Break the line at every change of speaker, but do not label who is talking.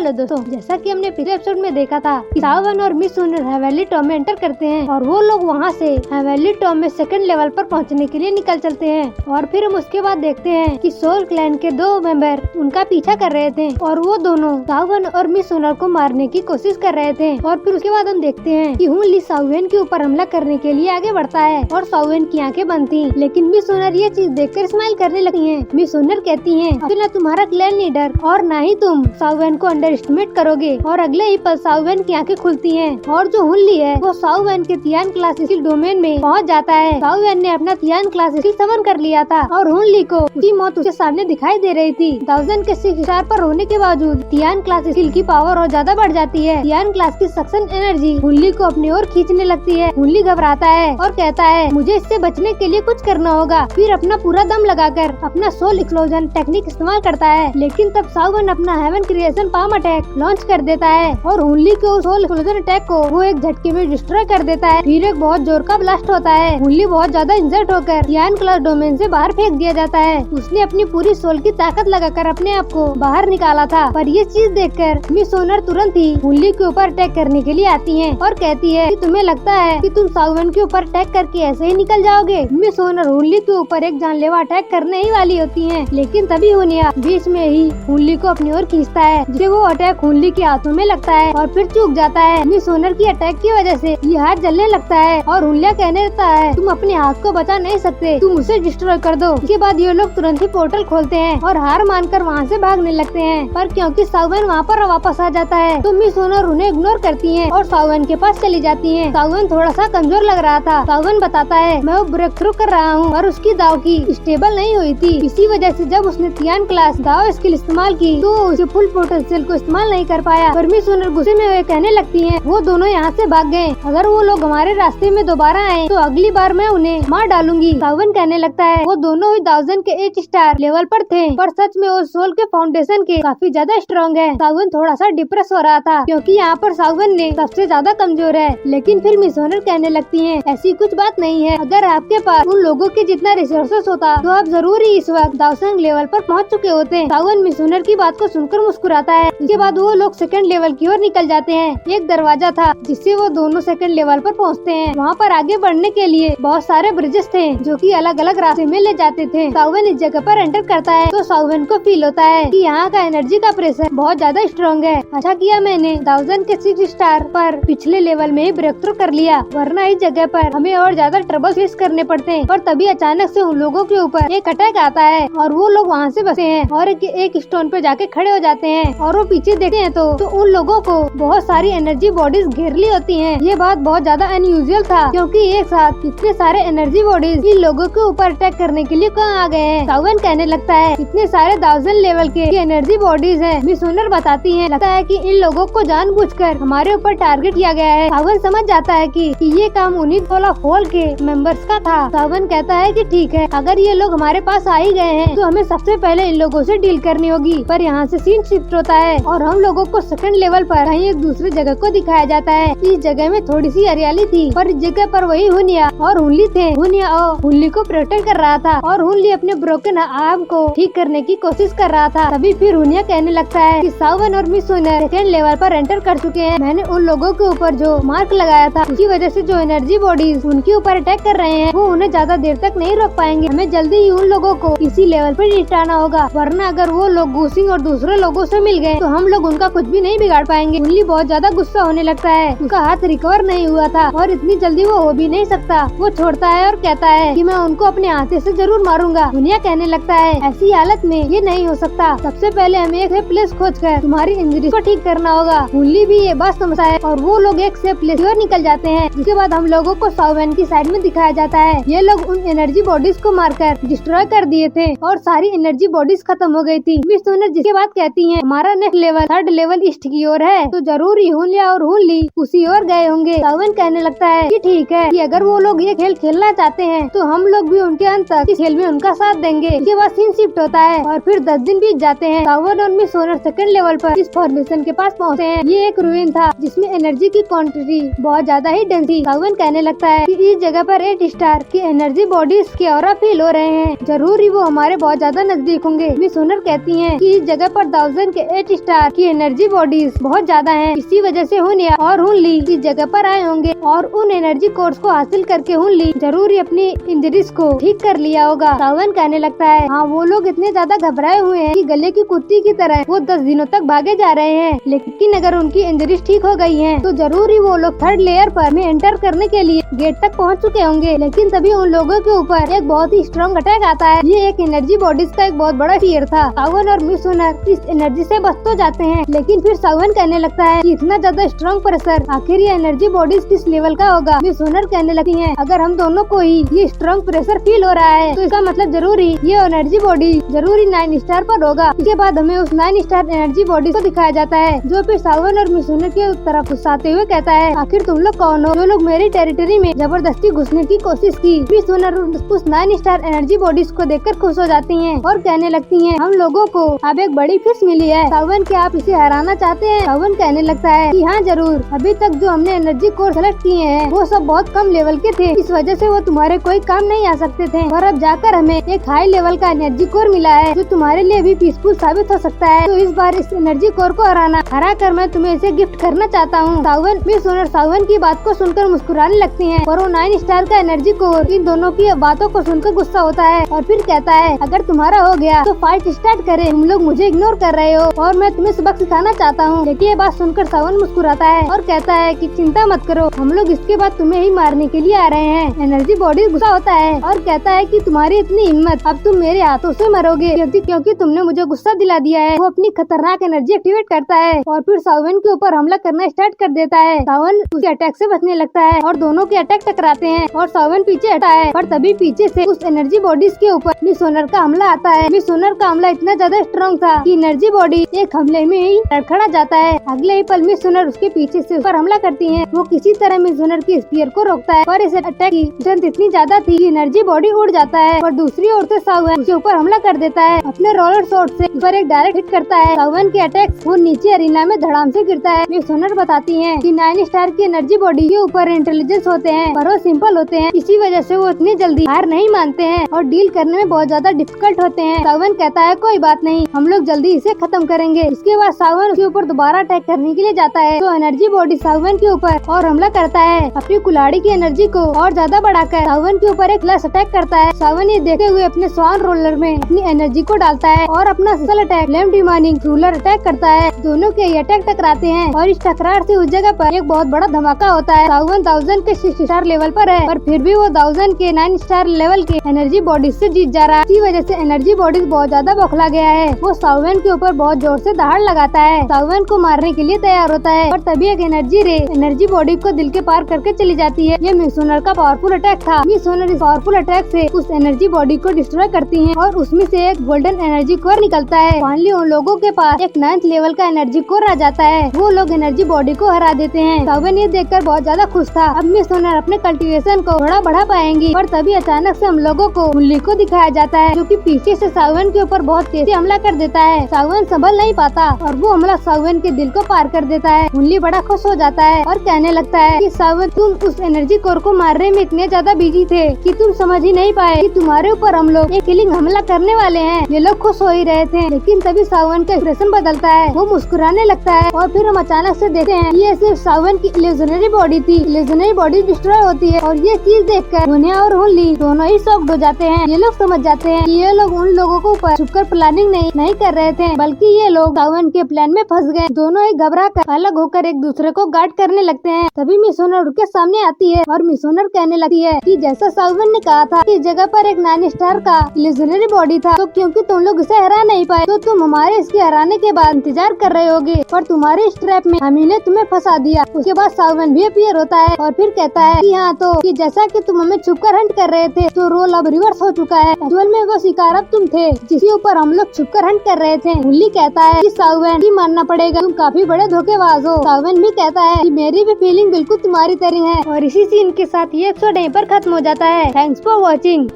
Hello दोस्तों, जैसा कि हमने पिछले एपिसोड में देखा था कि सावन और मिस सोनर हेवेली टॉम में एंटर करते हैं और वो लोग वहाँ से हेवेली टॉम में सेकंड लेवल पर पहुँचने के लिए निकल चलते हैं। और फिर हम उसके बाद देखते हैं कि सोल क्लैन के 2 मेंबर उनका पीछा कर रहे थे और वो दोनों सावन और मिस सोनर को मारने की कोशिश कर रहे थे। और फिर उसके बाद हम देखते हैं कि हुन ली सावन के ऊपर हमला करने के लिए आगे बढ़ता है और सावन की आंखें बंद थी, लेकिन मिस सोनर ये चीज देखकर स्माइल करने लगती है। मिस सोनर कहती है अब न तुम्हारा क्लैन लीडर और न ही तुम सावन को अंडर एस्टिमेट करोगे। और अगले ही पल सावन की आंखें खुलती हैं और जो हुन ली है वो सावन के तियान क्लास स्किल डोमेन में पहुंच जाता है। सावन ने अपना तियान क्लास स्किल समन कर लिया था और हुन ली को उसकी मौत उसके सामने दिखाई दे रही थी। 1000 के 6 स्टार पर होने के बावजूद तियान क्लास स्किल की पावर और ज्यादा बढ़ जाती है। तियान क्लास की सक्शन एनर्जी हुन ली को अपनी ओर खींचने लगती है। हुन ली घबराता है और कहता है मुझे इससे बचने के लिए कुछ करना होगा। फिर अपना पूरा दम लगाकर अपना सोल एक्सप्लोजन टेक्निक इस्तेमाल करता है, लेकिन तब सावन अपना heaven creation palm attack launch कर देता है और हुन ली के सोल एक्सप्लोजन अटैक को वो एक झटके में डिस्ट्रॉय कर देता है। फिर एक बहुत जोर का ब्लास्ट होता है। हुन ली बहुत ज्यादा इंजर्ड होकर तियान क्लास डोमेन से बाहर फेंक दिया जाता है। उसने अपनी पूरी सोल की ताकत लगाकर अपने आप को बाहर निकाला था, पर ये चीज देखकर मिस सोनर तुरंत ही हुन ली के ऊपर अटैक करने के लिए आती है और कहती है कि तुम्हें लगता है कि तुम सावन के ऊपर अटैक करके ऐसे ही निकल जाओगे। मिस सोनर हुन ली के ऊपर एक जानलेवा अटैक करने ही वाली होती है, लेकिन तभी हुनिया बीच में ही हुन ली को अपनी ओर खींचता है, जिसे वो अटैक हुन ली के हाथों में लगता है और फिर चूक जाता है। मिस सोनर की अटैक की वजह से ये हाथ जलने लगता है और हुनिया कहने लगता है तुम अपने हाथ को बचा नहीं सकते, तुम उसे डिस्ट्रॉय कर दो। इसके बाद ये लोग तुरंत ही पोर्टल खोलते हैं और हार मानकर वहाँ से भागने लगते हैं, पर क्योंकि सावन वहाँ पर वापस आ जाता है तो मिस सोनर उन्हें इग्नोर करती है और सावन के पास चली जाती है। सावन थोड़ा सा कमजोर लग रहा था। सावन बताता है मैं वो ब्रेक थ्रू कर रहा हूँ और उसकी दाव की स्टेबल नहीं हुई थी, इसी वजह से जब उसने तियान क्लास दाव स्किल इस्तेमाल की तो उसके फुल पोटेंशियल को इस्तेमाल नहीं कर पाया। पर मिस सोनर गुस्से में वे कहने लगती है वो दोनों यहाँ से भाग गए, अगर वो लोग हमारे रास्ते में दोबारा आए तो अगली बार मैं उन्हें मार डालूंगी। सावन कहने लगता है वो दोनों ही 1000 के 8 स्टार लेवल पर थे, पर सच में वो सोल के फाउंडेशन के काफी ज्यादा स्ट्रॉन्ग है। सावन थोड़ा सा डिप्रेस हो रहा था क्योंकि यहाँ पर सावन ने सबसे ज्यादा कमजोर है, लेकिन फिर मिस सोनर कहने लगती है ऐसी कुछ बात नहीं है, अगर आपके पास उन लोगों के जितना रिसोर्सेस होता तो आप जरूर ही इस वक्त 1000 लेवल पर पहुँच चुके होते। सावन मिस सोनर की बात को सुनकर मुस्कुराता है। इसके बाद वो लोग सेकंड लेवल की ओर निकल जाते हैं। एक दरवाजा था जिससे वो दोनों सेकंड लेवल पर पहुंचते हैं। वहाँ पर आगे बढ़ने के लिए बहुत सारे ब्रिजेस थे जो कि अलग अलग रास्ते में ले जाते थे। सावन इस जगह पर एंटर करता है तो सावन को फील होता है कि यहाँ का एनर्जी का प्रेशर बहुत ज्यादा स्ट्रॉन्ग है। अच्छा किया मैंने 1000 के 6 स्टार पर पिछले लेवल में ही ब्रेक थ्रू कर लिया, वरना इस जगह पर हमें और ज्यादा ट्रबल फेस करने पड़ते हैं। पर तभी अचानक से उन लोगों के ऊपर एक अटैक आता है और वो लोग वहाँ से बचते हैं और एक स्टोन पे जाके खड़े हो जाते हैं और वो पीछे देखते हैं तो उन लोगों को बहुत सारी एनर्जी बॉडीज घेर ली होती हैं। ये बात बहुत ज्यादा अनयूजुअल था क्योंकि एक साथ इतने सारे एनर्जी बॉडीज इन लोगों के ऊपर अटैक करने के लिए कहाँ आ गए हैं। सावन कहने लगता है इतने सारे 1000 लेवल के एनर्जी बॉडीज हैं। मिस सोनर बताती है लगता है कि इन लोगों को जानबूझकर हमारे ऊपर टारगेट किया गया है। सावन समझ जाता है कि ये काम उन्हीं फॉल के मेंबर्स का था। सावन कहता है कि ठीक है, अगर ये लोग हमारे पास आ ही गए हैं तो हमें सबसे पहले इन लोगों से डील करनी होगी। पर यहाँ से सीन शिफ्ट होता है और हम लोगों को सेकंड लेवल पर कहीं एक दूसरे जगह को दिखाया जाता है। इस जगह में थोड़ी सी हरियाली थी, पर इस जगह पर वही हुनिया और हुन ली थे। हुनिया हुन ली को प्रोटेक्ट कर रहा था और हुन ली अपने ब्रोकन आर्म को ठीक करने की कोशिश कर रहा था। तभी फिर हुनिया कहने लगता है कि सावन और मिस सोनर सेकंड लेवल पर एंटर कर चुके हैं। मैंने उन लोगों के ऊपर जो मार्क लगाया था उसकी वजह से जो एनर्जी बॉडीज उनके ऊपर अटैक कर रहे हैं वो उन्हें ज्यादा देर तक नहीं रोक पाएंगे। हमें जल्दी ही उन लोगों को इसी लेवल पर निपटाना होगा, वरना अगर वो लोग गूसिंग और दूसरे लोगों से मिल गए तो हम लोग उनका कुछ भी नहीं बिगाड़ पाएंगे। हुन ली बहुत ज्यादा गुस्सा होने लगता है, उसका हाथ रिकवर नहीं हुआ था और इतनी जल्दी वो हो भी नहीं सकता। वो छोड़ता है और कहता है कि मैं उनको अपने हाथे से जरूर मारूंगा। हुनिया कहने लगता है ऐसी हालत में ये नहीं हो सकता, सबसे पहले हमें एक प्लेस खोज कर तुम्हारी इंजरी को ठीक करना होगा। हुन ली भी ये बात समझता है और वो लोग एक से प्लेस और निकल जाते हैं। जिसके बाद हम लोगों को सावन की साइड में दिखाया जाता है। ये लोग उन एनर्जी बॉडीज को मारकर डिस्ट्रॉय कर दिए थे और सारी एनर्जी बॉडीज खत्म हो गई थी। मिस सोनर जिसके बाद कहती है हमारा next level 3rd level east की ओर है, तो जरूर ही हुनिया और हुन ली उसी ओर गए होंगे। सावन कहने लगता है कि ठीक है, कि अगर वो लोग ये खेल खेलना चाहते हैं तो हम लोग भी उनके अंत तक इस खेल में उनका साथ देंगे। इसके बाद सीन शिफ्ट होता है और फिर 10 दिन बीत जाते हैं। सावन और मिस सोनर सेकंड लेवल पर इस फॉर्मेशन के पास पहुँचते हैं। ये एक रूइन था जिसमें एनर्जी की क्वांटिटी बहुत ज्यादा ही डेंस थी। सावन कहने लगता है कि इस जगह पर 8 स्टार की एनर्जी बॉडीज के ऑरा फील हो रहे हैं, जरूर ही वो हमारे बहुत ज्यादा नजदीक होंगे। मिस सोनर कहती है कि इस जगह पर 1000 के 8 स्टार की एनर्जी बॉडीज बहुत ज्यादा हैं। इसी वजह से हुन और हुन ली इस जगह पर आए होंगे और उन एनर्जी कोर्स को हासिल करके हुन ली जरूर ही अपनी इंजरीज को ठीक कर लिया होगा। सावन कहने लगता है, हाँ वो लोग इतने ज्यादा घबराए हुए हैं कि गले की कुत्ती की तरह वो 10 दिनों तक भागे जा रहे हैं, लेकिन अगर उनकी इंजरीज ठीक हो गई हैं, तो जरूर ही वो लोग थर्ड लेयर पर में एंटर करने के लिए गेट तक पहुंच चुके होंगे। लेकिन तभी उन लोगों के ऊपर एक बहुत ही स्ट्रॉन्ग अटैक आता है। ये एक एनर्जी बॉडीज का एक बहुत बड़ा फियर था। सावन और मिस हुनर इस एनर्जी से बच तो जाते हैं, लेकिन फिर सावन कहने लगता है कि इतना ज्यादा स्ट्रॉन्ग प्रेशर आखिर ये एनर्जी बॉडीज किस लेवल का होगा। मिस हुनर कहने लगती है, अगर हम दोनों को ही ये स्ट्रॉन्ग प्रेशर फील हो रहा है तो इसका मतलब जरूरी ये एनर्जी बॉडी जरूरी 9 स्टार पर होगा। इसके बाद हमें उस 9 स्टार एनर्जी बॉडी को दिखाया जाता है, जो फिर सावन और मिस हुनर की तरफ गुस्साते हुए कहता है, आखिर तुम लोग कौन हो जो लोग मेरी टेरिटरी में जबरदस्ती घुसने की कोशिश की। मिस हुनर उस 9 स्टार एनर्जी बॉडीज को देखकर खुश हो जाती हैं और कहने लगती हैं, हम लोगों को अब एक बड़ी फिश मिली है। सावन, क्या आप इसे हराना चाहते हैं? सावन कहने लगता है कि हाँ जरूर, अभी तक जो हमने एनर्जी कोर सेलेक्ट किए हैं वो सब बहुत कम लेवल के थे, इस वजह से वो तुम्हारे कोई काम नहीं आ सकते थे, और अब जाकर हमें एक हाई लेवल का एनर्जी कोर मिला है जो तुम्हारे लिए भी पीसफुल साबित हो सकता है। तो इस बार इस एनर्जी कोर को हरा कर मैं तुम्हें इसे गिफ्ट करना चाहता हूँ। सावन, मिस हुनर सावन की बात को सुनकर मुस्कुराने लगती हैं और वो 9 स्टार का एनर्जी कोर इन दोनों की बातों को सुनकर गुस्सा होता है और फिर कहता है, अगर तुम्हारा हो गया तो फाइट स्टार्ट करें, तुम लोग मुझे इग्नोर कर रहे हो और मैं तुम्हें सबक सिखाना चाहता हूँ। लेकिन ये बात सुनकर सावन मुस्कुराता है और कहता है कि चिंता मत करो, हम लोग इसके बाद तुम्हें ही मारने के लिए आ रहे हैं। एनर्जी बॉडी गुस्सा होता है और कहता है कि तुम्हारी इतनी हिम्मत, अब तुम मेरे हाथों से मरोगे क्योंकि तुमने मुझे गुस्सा दिला दिया है। वो अपनी खतरनाक एनर्जी एक्टिवेट करता है और फिर सावन के ऊपर हमला करना स्टार्ट कर देता है। सावन उसके अटैक से बचने लगता है और दोनों के अटैक टकराते हैं और सावन पीछे हटा है, पर तभी पीछे से उस एनर्जी बॉडीज के ऊपर मिस हुनर का हमला आता है। मिस हुनर का हमला इतना ज्यादा स्ट्रॉन्ग था कि एनर्जी बॉडी एक हमले में ही लड़खड़ा जाता है। अगले ही पल मिस हुनर उसके पीछे से ऊपर हमला करती है। वो किसी तरह मिस हुनर की स्पीयर को रोकता है और इस अटैक की स्ट्रेंथ इतनी ज्यादा थी कि एनर्जी बॉडी उड़ जाता है और दूसरी ओर से सावन उसके ऊपर हमला कर देता है। अपने रोलर शॉट से ऊपर एक डायरेक्ट हिट करता है। सावन के अटैक वो नीचे अरीना में धड़ाम से गिरता है। मिस हुनर बताती है कि 9 स्टार की एनर्जी बॉडी के ऊपर इंटेलिजेंस होते हैं, पर वो सिंपल होते हैं, इसी वजह से वो इतनी जल्दी हार नहीं मानते हैं और डील करने में बहुत ज्यादा डिफिकल्ट होते हैं। सावन कहता है, कोई बात नहीं, हम लोग जल्दी इसे खत्म करेंगे। इसके बाद सावन उसके ऊपर दोबारा अटैक करने के लिए जाता है तो एनर्जी बॉडी सावन के ऊपर और हमला करता है, अपनी कुल्हाड़ी की एनर्जी को और ज्यादा बढ़ाकर सावन के ऊपर एक फ्लैश अटैक करता है। सावन ये देखते हुए अपने स्वान रोलर में अपनी एनर्जी को डालता है और अपना special attack flame demanding ruler attack करता है। दोनों के अटैक टकराते हैं और इस टकरार से उस जगह पर एक बहुत बड़ा धमाका होता है। सावन 1000 के 6 स्टार लेवल पर है, पर फिर भी वो 1000 के 9 स्टार लेवल के एनर्जी बॉडी से जीत जा रहा है। इसी वजह से एनर्जी बॉडी बहुत ज्यादा बौखला गया है। वो सावन के ऊपर बहुत जोर से दहाड़ लगाता है, सावन को मारने के लिए तैयार होता है, और तभी एक एनर्जी रे एनर्जी बॉडी को दिल के पार करके चली जाती है। ये मिस हुनर का पावरफुल अटैक था। मिस हुनर इस पावरफुल अटैक से उस एनर्जी बॉडी को डिस्ट्रॉय करती है और उसमें से एक गोल्डन एनर्जी कोर निकलता है। फाइनली उन लोगों के पास एक 9th लेवल का एनर्जी कोर आ जाता है। वो लोग एनर्जी बॉडी को हरा देते हैं। सावन ये देखकर बहुत ज्यादा खुश था। अब मिस हुनर अपने कल्टीवेशन को थोड़ा बढ़ा पाएंगी, और तभी अचानक से हम लोगों को मुल्ली को दिखाया जाता है, जो कि पीछे से सावन के ऊपर बहुत तेजी हमला कर देता है। सावन संभल नहीं पाता और वो हमला सावन के दिल को पार कर देता है। मुल्ली बड़ा खुश हो जाता है और कहने लगता है कि सावन, तुम उस एनर्जी कोर को मारने में इतने ज्यादा बिजी थे कि तुम समझ ही नहीं पाए कि तुम्हारे ऊपर हम लोग एक किलिंग हमला करने वाले हैं। ये लोग खुश हो ही रहे थे, लेकिन तभी सावन का एक्सप्रेशन बदलता है, वो मुस्कुराने लगता है और फिर हम अचानक से देखते हैं ये सिर्फ सावन की इल्यूजनरी बॉडी थी। इल्यूजनरी बॉडी डिस्ट्रॉय होती है और ये चीज देखकर हुनिया और हुनली दोनों ही शॉक्ड हो जाते हैं। ये लोग समझ जाते हैं कि ये लोग उन लोगों को ऊपर छुपकर प्लानिंग नहीं कर रहे थे, बल्कि ये लोग सावन के प्लान में फंस गए। दोनों ही घबरा कर अलग होकर एक दूसरे को गार्ड करने लगते हैं। तभी मिस हुनर उनके सामने आती है और मिस हुनर कहने लगती है कि जैसा सावन ने कहा था कि इस जगह पर एक 9 स्टार का इल्यूजनरी बॉडी था, तो क्योंकि तुम लोग इसे हरा नहीं पाए तो तुम हमारे इसके हराने के बाद इंतजार कर रहे होगे, पर तुम्हारे इस ट्रैप में हम ने तुम्हें फंसा दिया। उसके बाद सावन भी अपीयर होता है और फिर कहता है कि हाँ, तो कि जैसा कि तुम हमें छुपकर हंट कर रहे थे, तो रोल अब रिवर्स हो चुका है। एक्चुअल में वो शिकार अब तुम थे जिसके ऊपर हम लोग छुपकर हंट कर रहे थे। मुल्ली कहता है कि सावन ही मानना पड़ेगा, तुम काफी बड़े धोखेबाज हो। सावन भी कहता है कि मेरी भी फीलिंग बिल्कुल तुम्हारी तरह है। और इसी सीन के साथ ये एपिसोड यहीं पर खत्म हो जाता है। Thanks for watching.